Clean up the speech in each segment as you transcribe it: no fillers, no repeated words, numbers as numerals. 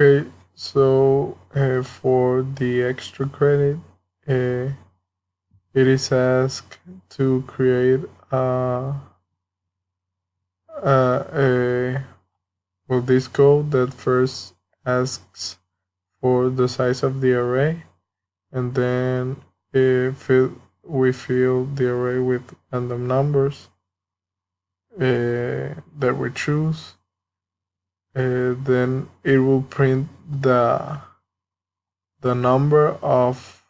Okay, so for the extra credit, it is asked to create a well, this code that first asks for the size of the array, and then we fill the array with random numbers that we choose. Then it will print the number of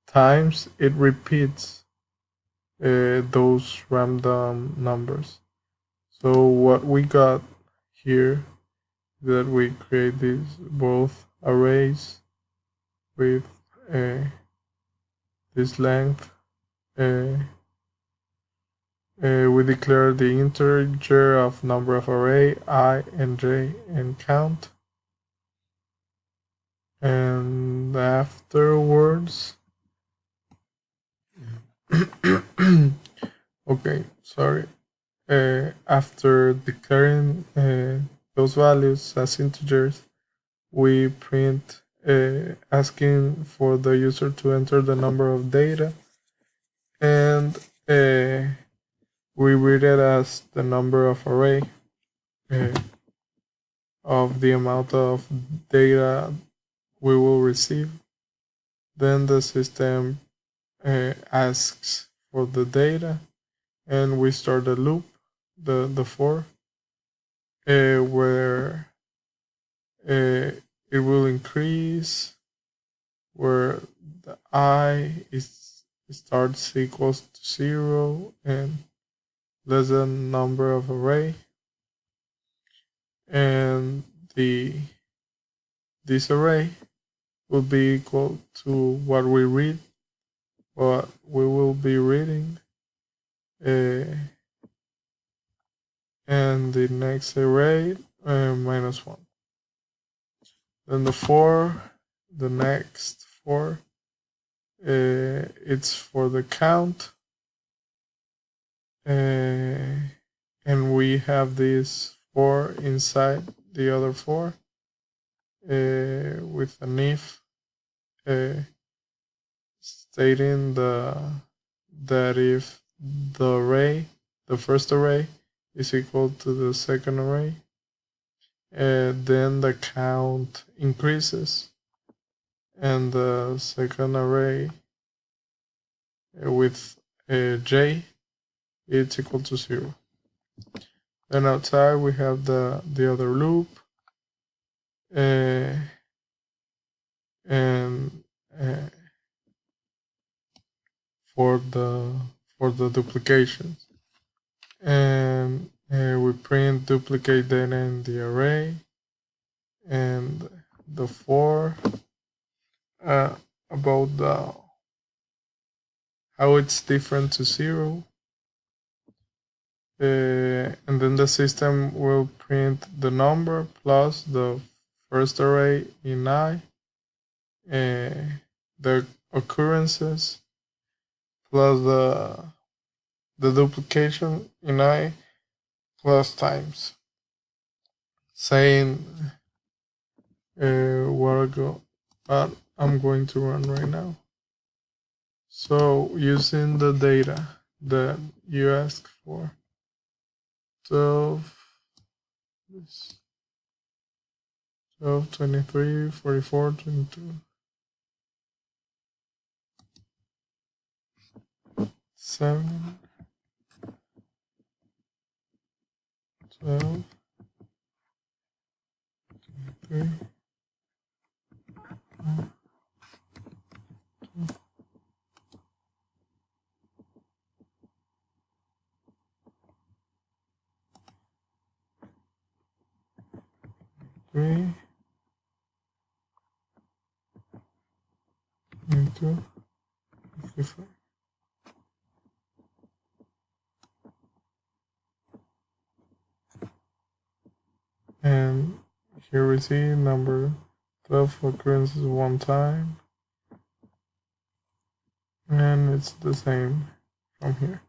times it repeats those random numbers. So what we got here, that we create these both arrays with this length. We declare the integer of number of array I and j and count, and afterwards okay, sorry. After declaring those values as integers, we print asking for the user to enter the number of data, and we read it as the number of array of the amount of data we will receive. Then the system asks for the data, and we start the loop, the for, where it will increase, where the I starts equals to 0 and less than number of array, and this array will be equal to what we read, what we will be reading, and the next array minus 1. Then the next for, it's for the count, and we have this for inside the other for, with an if stating that if the first array is equal to the second array, then the count increases, and the second array with j, it's equal to 0. Then outside we have the other loop, and for the duplications, and we print duplicate data in the array, and the for about the how it's different to 0, and then the system will print the number plus the first array in I, the occurrences plus the duplication in I plus times, saying what I'm going to run right now. So using the data that you asked for, 12, 23, 44, 22, 7, 12, 23, 3, 22, 55. And here we see number 12 occurrences one time, and it's the same from here.